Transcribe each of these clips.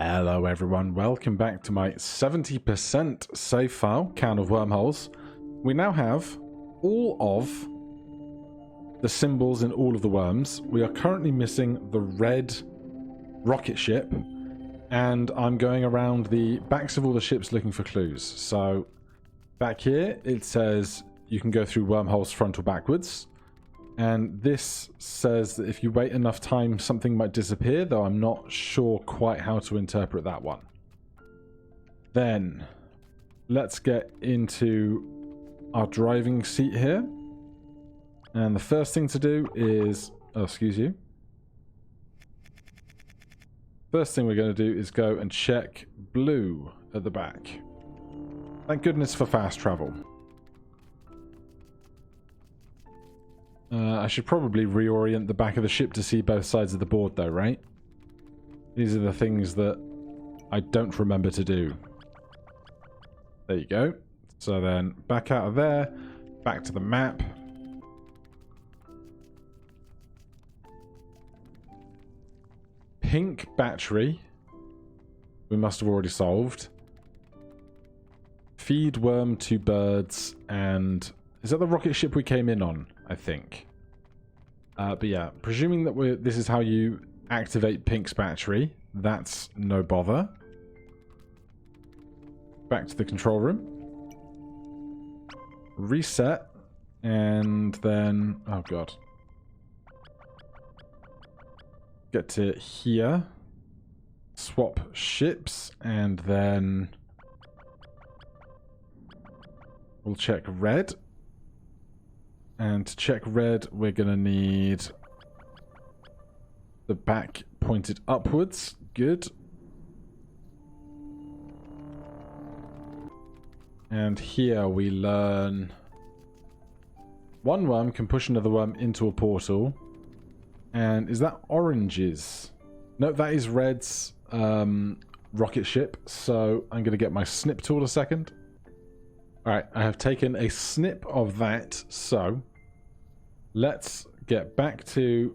Hello everyone, welcome back to my 70% save file count of wormholes. We now have all of the symbols in all of the worms. We are currently missing the red rocket ship, and I'm going around the backs of all the ships looking for clues. So back here it says you can go through wormholes front or backwards. And this says that if you wait enough time, something might disappear, though I'm not sure quite how to interpret that one. Then, let's get into our driving seat here. And the first thing to do is... Oh, excuse you. First thing we're going to do is go and check blue at the back. Thank goodness for fast travel. I should probably reorient the back of the ship to see both sides of the board though, right? These are the things that I don't remember to do. There you go. So then back out of there, back to the map. Pink battery. We must have already solved. Feed worm to birds, and... Is that the rocket ship we came in on? I think. But yeah, presuming that this is how you activate Pink's battery, that's no bother. Back to the control room. Reset. And then... Oh god. Get to here. Swap ships. And then... We'll check red. And to check red, we're going to need the back pointed upwards. Good. And here we learn one worm can push another worm into a portal. And is that oranges? No, that is red's rocket ship. So I'm going to get my snip tool a second. Alright, I have taken a snip of that, so let's get back to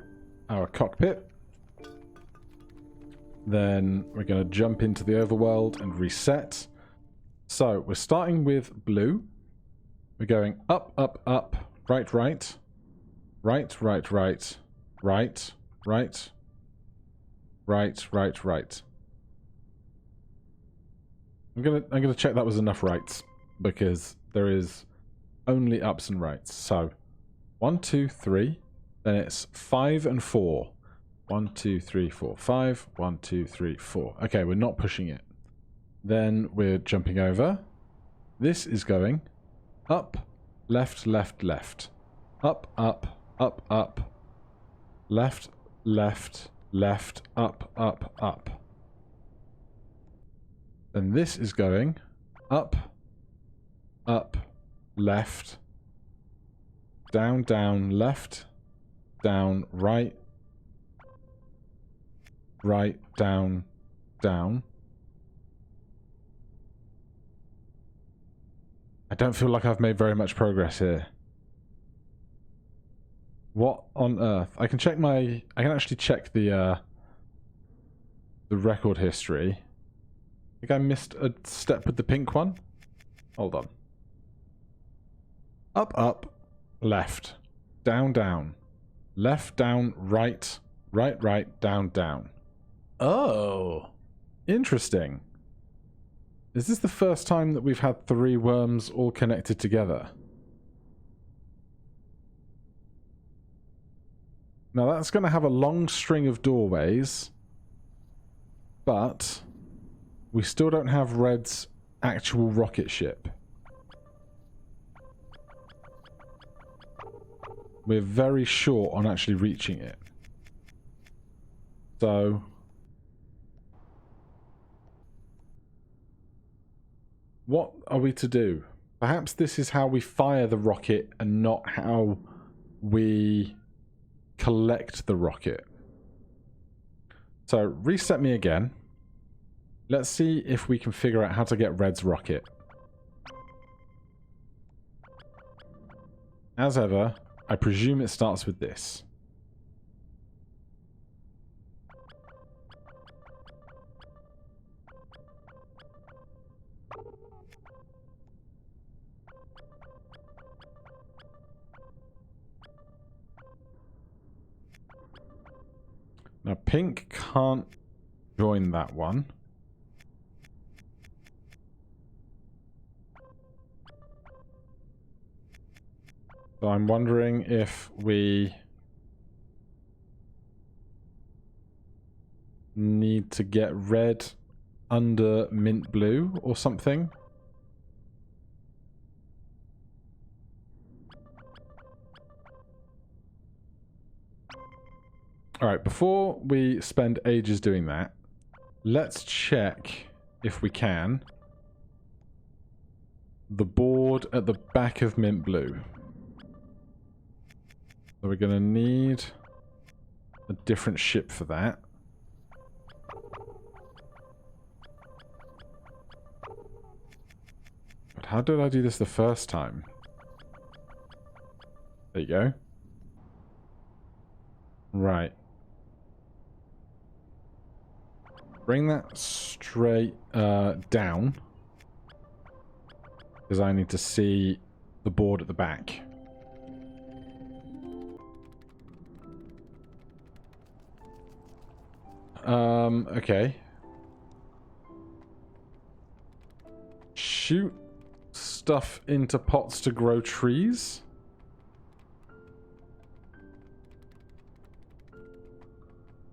our cockpit. Then we're going to jump into the overworld and reset. So we're starting with blue. We're going up, up, up, right, right, right, right, right, right, right, right, right, right. I'm gonna check that was enough rights, because there is only ups and rights. So 1, 2, 3, then it's 5 and 4. 1, 2, 3, 4, 5. 1, 2, 3, 4. Okay, we're not pushing it. Then we're jumping over. This is going up, left, left, left. Up, up, up, up. Left, left, left, up, up, up. Then this is going up, up, left, down, down, left, down, right, right, down, down. I don't feel like I've made very much progress here. What on earth? I can check I can actually check the record history. I think I missed a step with the pink one. Hold on. Up, up, left, down, down, left, down, right, right, right, down, down. Oh, interesting. Is this the first time that we've had 3 worms all connected together? Now that's going to have a long string of doorways, but we still don't have Red's actual rocket ship. We're very short on actually reaching it. So... what are we to do? Perhaps this is how we fire the rocket and not how we collect the rocket. So reset me again. Let's see if we can figure out how to get Red's rocket. As ever, I presume it starts with this. pink can't join that one. So I'm wondering if we need to get red under mint blue or something. Alright, before we spend ages doing that, let's check, if we can, the board at the back of mint blue. So we're going to need a different ship for that. But how did I do this the first time? There you go. Right. Bring that straight down. Because I need to see the board at the back. Okay. Shoot stuff into pots to grow trees?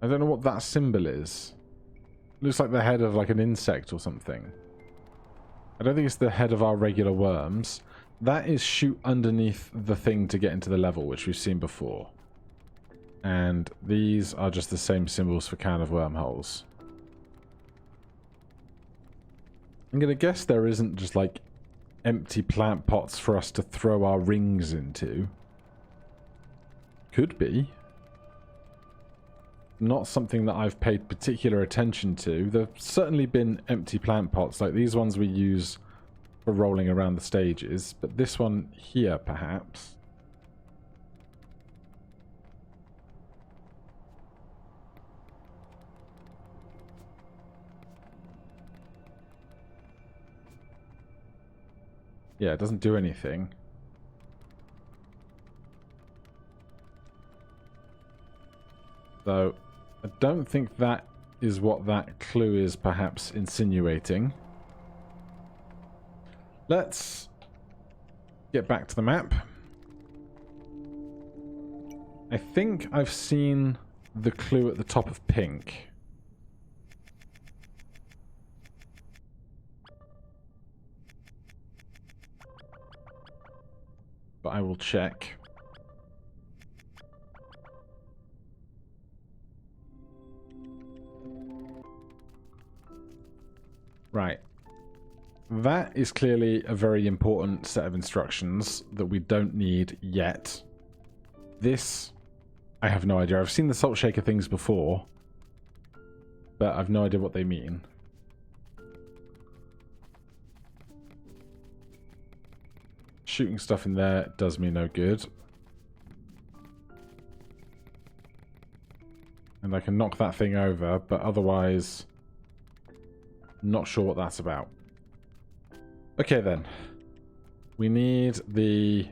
I don't know what that symbol is. Looks like the head of like an insect or something. I don't think it's the head of our regular worms. That is shoot underneath the thing to get into the level, which we've seen before. And these are just the same symbols for can of wormholes. I'm going to guess there isn't just like empty plant pots for us to throw our rings into. Could be. Not something that I've paid particular attention to. There've certainly been empty plant pots, like these ones we use for rolling around the stages, but this one here, perhaps. Yeah, it doesn't do anything. So, I don't think that is what that clue is perhaps insinuating. Let's get back to the map. I think I've seen the clue at the top of pink. But I will check. Right. That is clearly a very important set of instructions that we don't need yet. This, I have no idea. I've seen the salt shaker things before, but I've no idea what they mean. Shooting stuff in there does me no good. And I can knock that thing over, but otherwise, not sure what that's about. Okay then. We need the...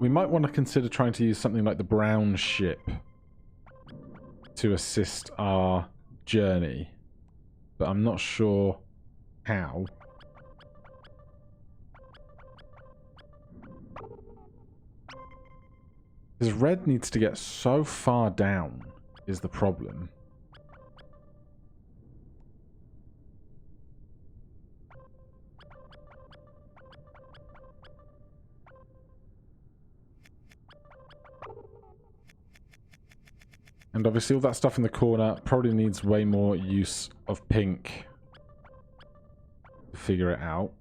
We might want to consider trying to use something like the brown ship to assist our journey. But I'm not sure how. Because red needs to get so far down is the problem. And obviously all that stuff in the corner probably needs way more use of pink to figure it out.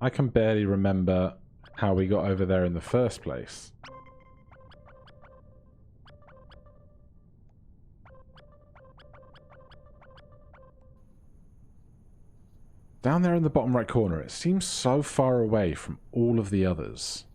I can barely remember how we got over there in the first place. Down there in the bottom right corner, it seems so far away from all of the others.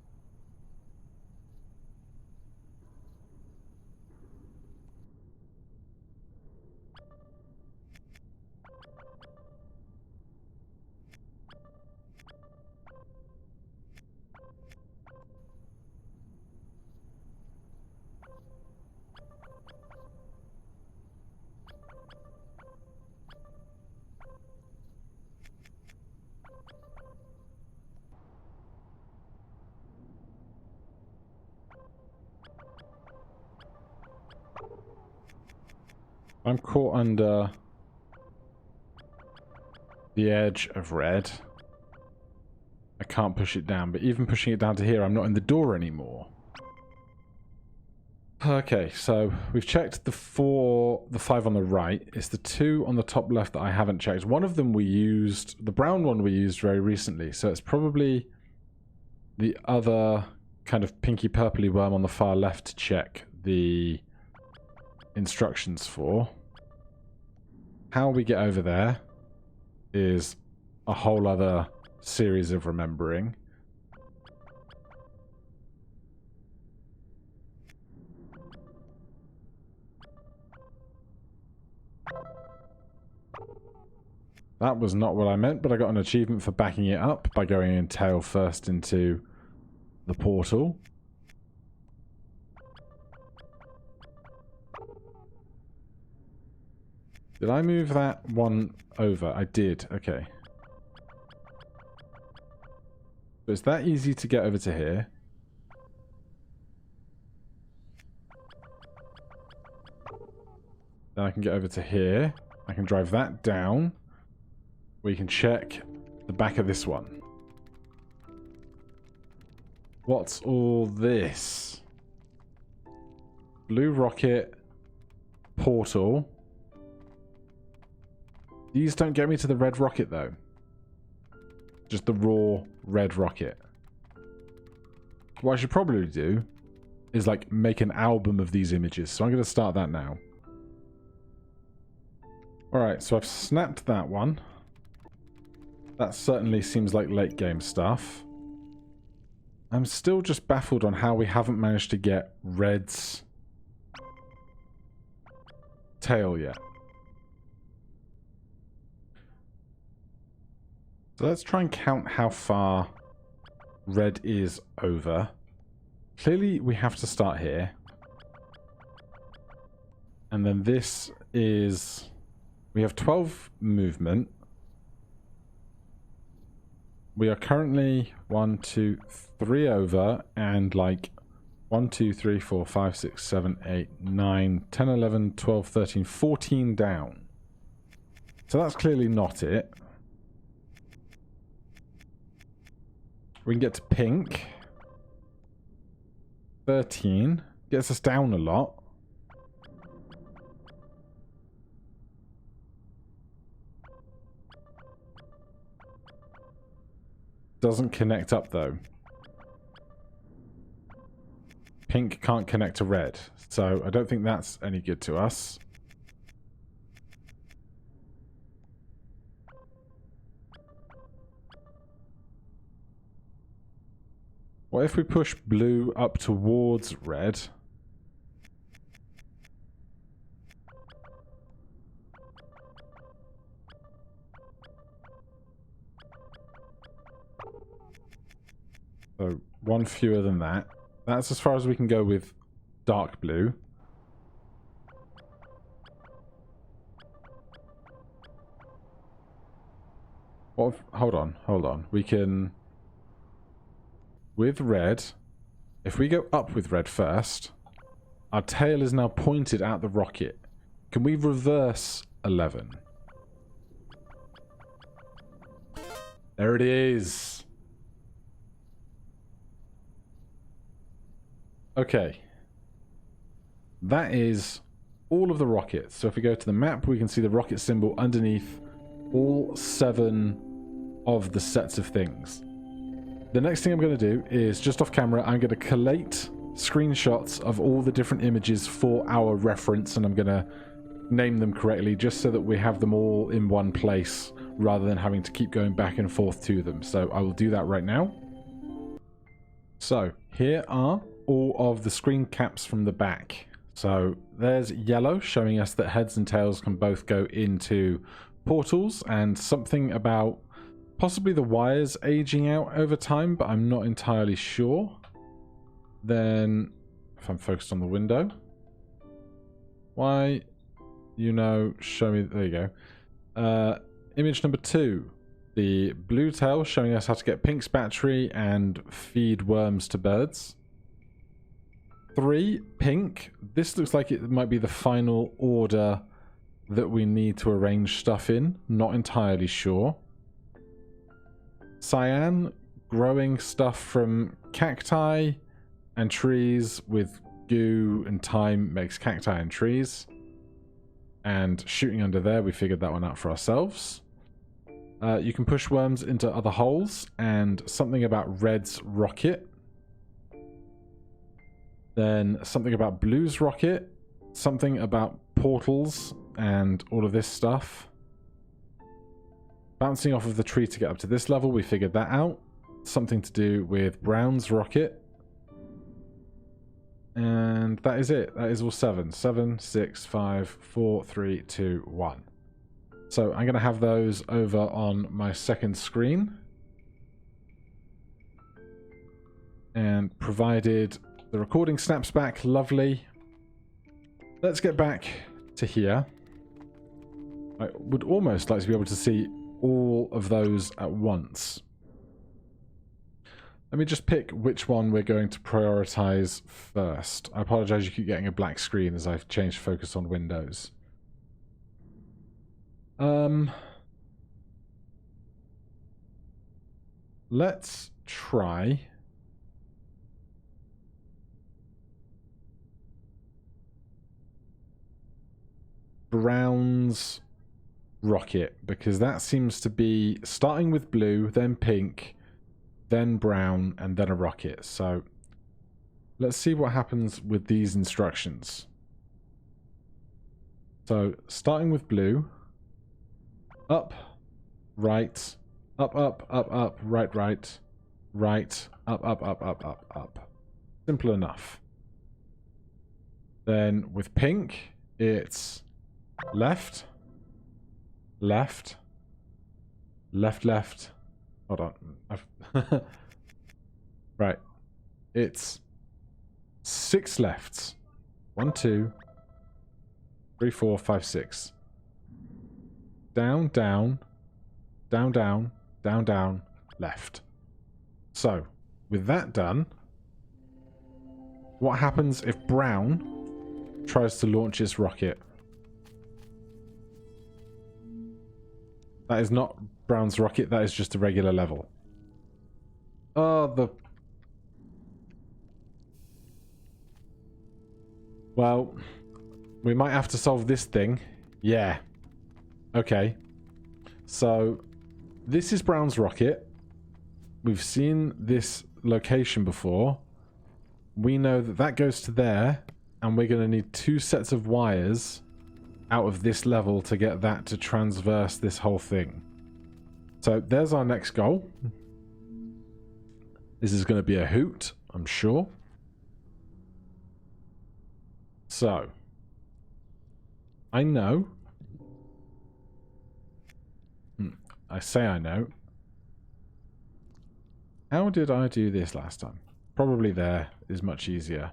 I'm caught under the edge of red. I can't push it down, but even pushing it down to here, I'm not in the door anymore. Okay, so we've checked the 5 on the right. It's the 2 on the top left that I haven't checked. One of them we used, the brown one we used very recently, so it's probably the other kind of pinky purpley worm on the far left to check the instructions for. How we get over there is a whole other series of remembering. That was not what I meant, but I got an achievement for backing it up by going in tail first into the portal. Did I move that one over? I did. Okay. So it's that easy to get over to here. Then I can get over to here. I can drive that down. We can check the back of this one. What's all this? Blue rocket. Portal. These don't get me to the red rocket, though. Just the raw red rocket. What I should probably do is, like, make an album of these images. So I'm going to start that now. Alright, so I've snapped that one. That certainly seems like late game stuff. I'm still just baffled on how we haven't managed to get Red's tail yet. So let's try and count how far Red is over. Clearly we have to start here. And then this is... We have 12 movement. We are currently 1, 2, 3 over and like 1, 2, 3, 4, 5, 6, 7, 8, 9, 10, 11, 12, 13, 14 down. So that's clearly not it. We can get to pink. 13. Gets us down a lot. Doesn't connect up though. Pink can't connect to red, so I don't think that's any good to us. What if we push blue up towards red? So one fewer than that. That's as far as we can go with dark blue. What if, hold on. We can... With red, if we go up with red first, our tail is now pointed at the rocket. Can we reverse 11? There it is. Okay. That is all of the rockets. So if we go to the map, we can see the rocket symbol underneath all 7 of the sets of things. The next thing I'm going to do is, just off camera, I'm going to collate screenshots of all the different images for our reference, and I'm going to name them correctly just so that we have them all in one place rather than having to keep going back and forth to them. So I will do that right now. So here are all of the screen caps from the back. So there's yellow showing us that heads and tails can both go into portals, and something about possibly the wires aging out over time, but I'm not entirely sure. Then, if I'm focused on the window. Why? You know, show me... There you go. Image number 2. The blue tail showing us how to get Pink's battery and feed worms to birds. 3, Pink. This looks like it might be the final order that we need to arrange stuff in. Not entirely sure. Cyan, growing stuff from cacti and trees with goo and thyme makes cacti and trees. And shooting under there, we figured that one out for ourselves. You can push worms into other holes, and something about red's rocket. Then something about blue's rocket. Something about portals and all of this stuff. Bouncing off of the tree to get up to this level, we figured that out. Something to do with brown's rocket. And that is it. That is all 7. 7, 6, 5, 4, 3, 2, 1. So I'm going to have those over on my second screen. And provided the recording snaps back, lovely. Let's get back to here. I would almost like to be able to see all of those at once. Let me just pick which one we're going to prioritize first. I apologize, you keep getting a black screen as I've changed focus on Windows. Let's try brown's rocket, because that seems to be starting with blue, then pink, then brown, and then a rocket. So let's see what happens with these instructions. So starting with blue, up, right, up, up, up, up, right, right, right, up, up, up, up, up, up. Simple enough. Then with pink, it's left, left, left, left. Hold on. Right. It's 6 lefts. 1, 2, 3, 4, 5, 6. Down, down, down, down, down, down, left. So, with that done, what happens if brown tries to launch its rocket? That is not brown's rocket, that is just a regular level. Oh, well, we might have to solve this thing. Yeah. Okay. So, this is brown's rocket. We've seen this location before. We know that that goes to there, and we're going to need 2 sets of wires out of this level to get that to transverse this whole thing. So there's our next goal. This is going to be a hoot, I'm sure. So, I know. I say I know. How did I do this last time? Probably there is much easier.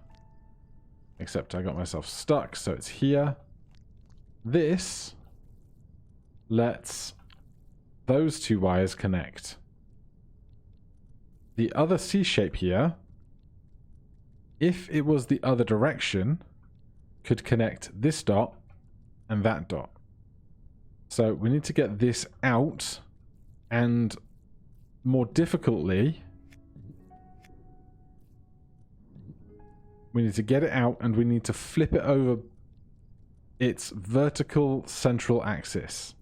Except I got myself stuck, so it's here. This lets those 2 wires connect. The other C shape here, if it was the other direction, could connect this dot and that dot. So we need to get this out, and more difficultly, we need to get it out and we need to flip it over its vertical central axis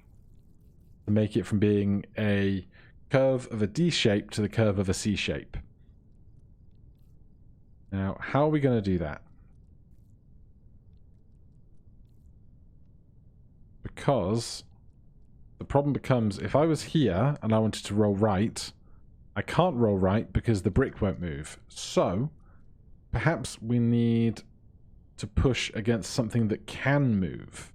to make it from being a curve of a D shape to the curve of a C shape. Now, how are we going to do that? Because the problem becomes, if I was here and I wanted to roll right, I can't roll right because the brick won't move. So, perhaps we need to push against something that can move.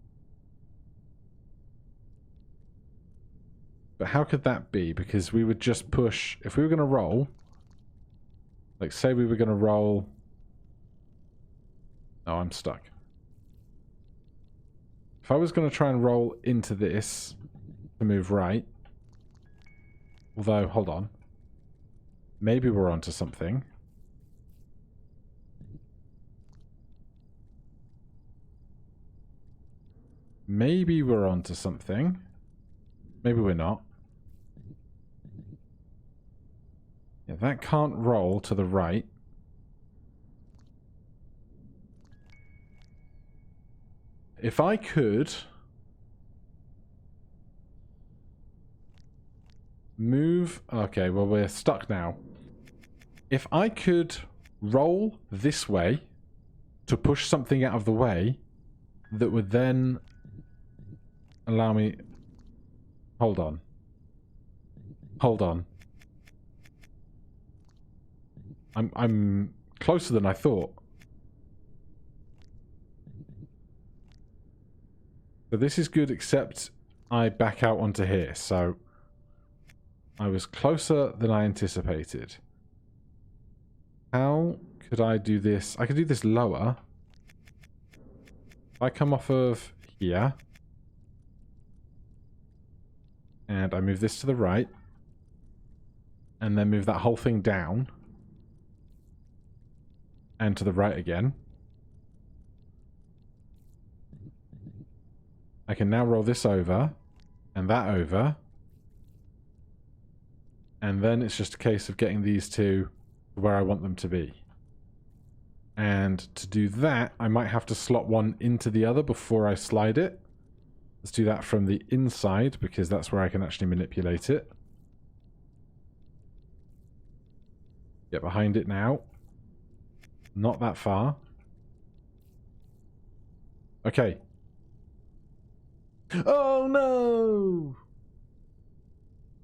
But how could that be? Because we would just push, if we were going to roll, like say we were going to roll, oh, I'm stuck. If I was going to try and roll into this to move right, although, hold on, maybe we're onto something. Maybe we're onto something. Maybe we're not. Yeah, that can't roll to the right. If I could move... Okay, well, we're stuck now. If I could roll this way to push something out of the way that would then allow me... Hold on. Hold on. I'm closer than I thought. So this is good, except I back out onto here, so I was closer than I anticipated. How could I do this? I could do this lower. If I come off of here, and I move this to the right, and then move that whole thing down, and to the right again. I can now roll this over, and that over, and then it's just a case of getting these two where I want them to be. And to do that, I might have to slot one into the other before I slide it. Let's do that from the inside, because that's where I can actually manipulate it. Get behind it now. Not that far. Okay. Oh no!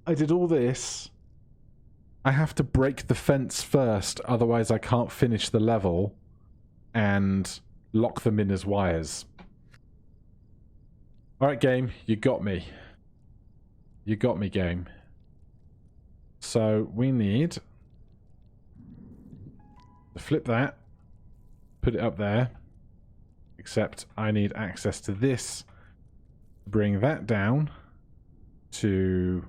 I did all this. I have to break the fence first, otherwise I can't finish the level and lock them in as wires. Alright, game, you got me. You got me, game. So we need to flip that, put it up there, except I need access to this. Bring that down to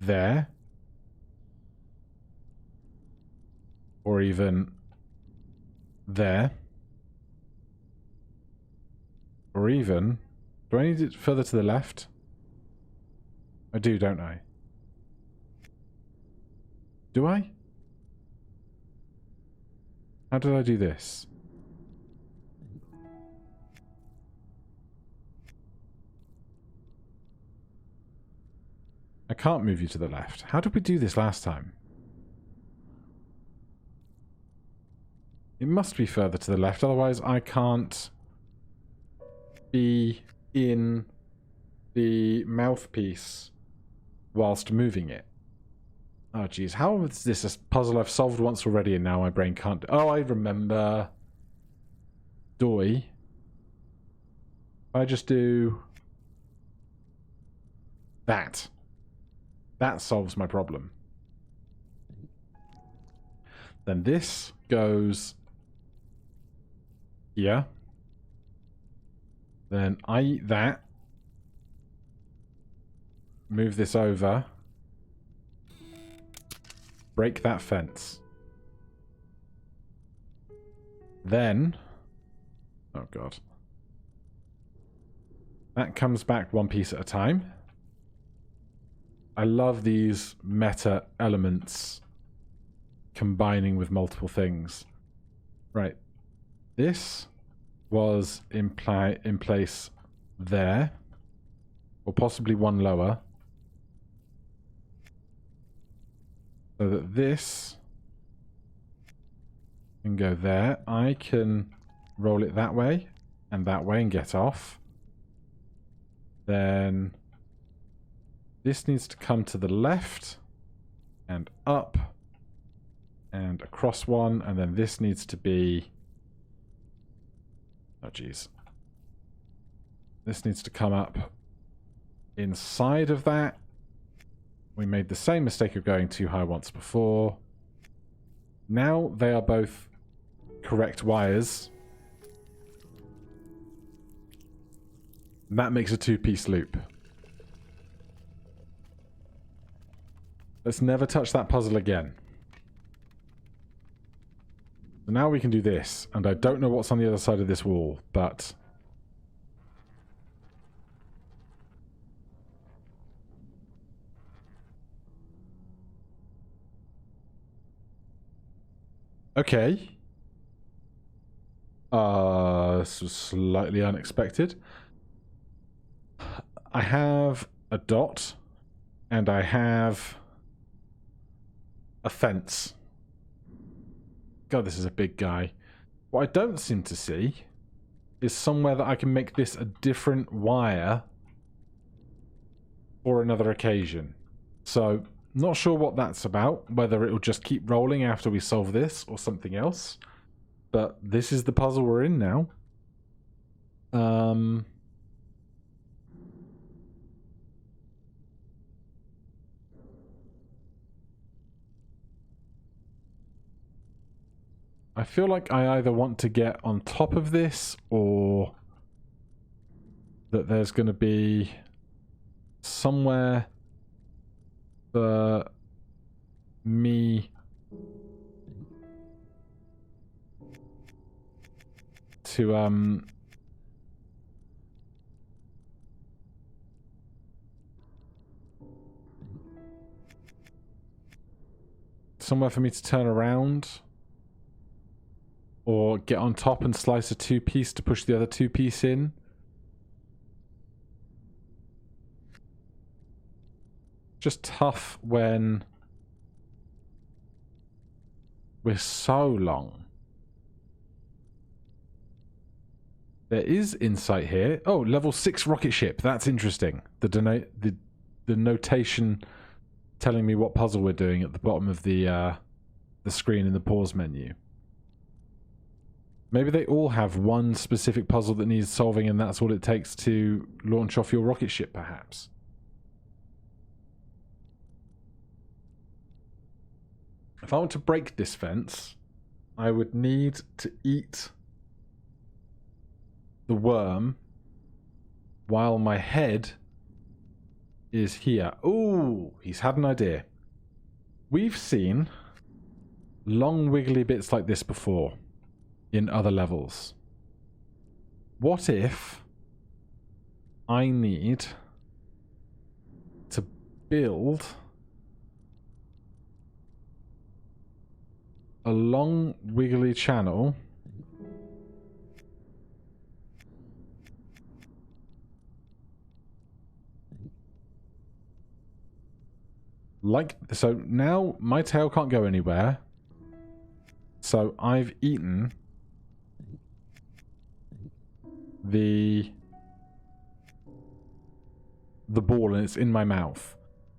there. Or even there. Or even... Do I need it further to the left? I do, don't I? Do I? How did I do this? I can't move you to the left. How did we do this last time? It must be further to the left, otherwise I can't be in the mouthpiece whilst moving it. Oh jeez, how is this a puzzle I've solved once already and now my brain can't... Oh, I remember. Doi. If I just do... that. That solves my problem. Then this goes here. Then I eat that. Move this over. Break that fence. Then... oh god. That comes back one piece at a time. I love these meta elements combining with multiple things. Right. This was in place there. Or possibly one lower. So that this can go there. I can roll it that way and get off. Then this needs to come to the left and up and across one, and then this needs to be... oh jeez. This needs to come up inside of that. We made the same mistake of going too high once before. Now they are both correct wires. That makes a two-piece loop. Let's never touch that puzzle again. So now we can do this, and I don't know what's on the other side of this wall, but... Okay. This was slightly unexpected. I have a dot, and I have a fence. God, this is a big guy. What I don't seem to see is somewhere that I can make this a different wire for another occasion. So, not sure what that's about, whether it'll just keep rolling after we solve this or something else. But this is the puzzle we're in now. I feel like I either want to get on top of this, or that there's going to be somewhere for me to somewhere for me to turn around, or get on top and slice a 2-piece to push the other 2-piece in. Just tough when we're so long. There is insight here. Oh, level 6 rocket ship. That's interesting. The notation telling me what puzzle we're doing at the bottom of the screen in the pause menu. Maybe they all have one specific puzzle that needs solving, and that's all it takes to launch off your rocket ship, perhaps. If I want to break this fence, I would need to eat the worm while my head is here. Ooh, he's had an idea. We've seen long wiggly bits like this before in other levels. What if I need to build a long wiggly channel like so? Now my tail can't go anywhere, so I've eaten the ball and it's in my mouth.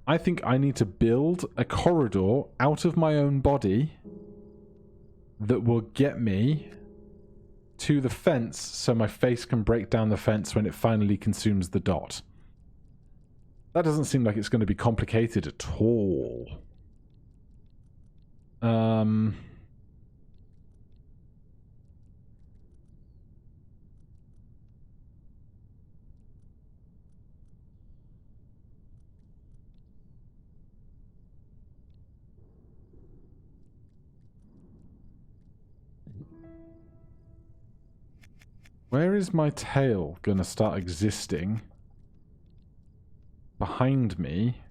I think I need to build a corridor out of my own body that will get me to the fence so my face can break down the fence when it finally consumes the dot. That doesn't seem like it's going to be complicated at all. Where is my tail going to start existing? Behind me.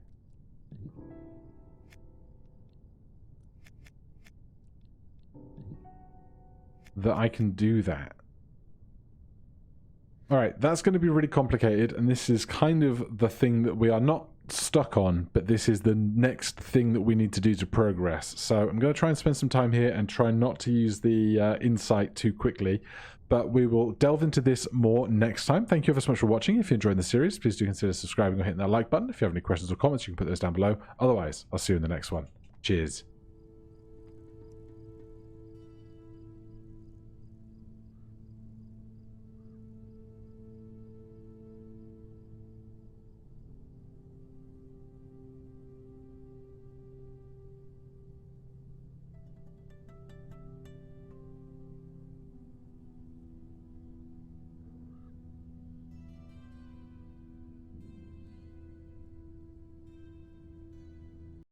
That I can do that. Alright, that's going to be really complicated, and this is kind of the thing that we are not stuck on, but this is the next thing that we need to do to progress. So I'm going to try and spend some time here and try not to use the insight too quickly. But we will delve into this more next time. Thank you ever so much for watching. If you're enjoying the series, please do consider subscribing or hitting that like button. If you have any questions or comments, you can put those down below. Otherwise, I'll see you in the next one. Cheers.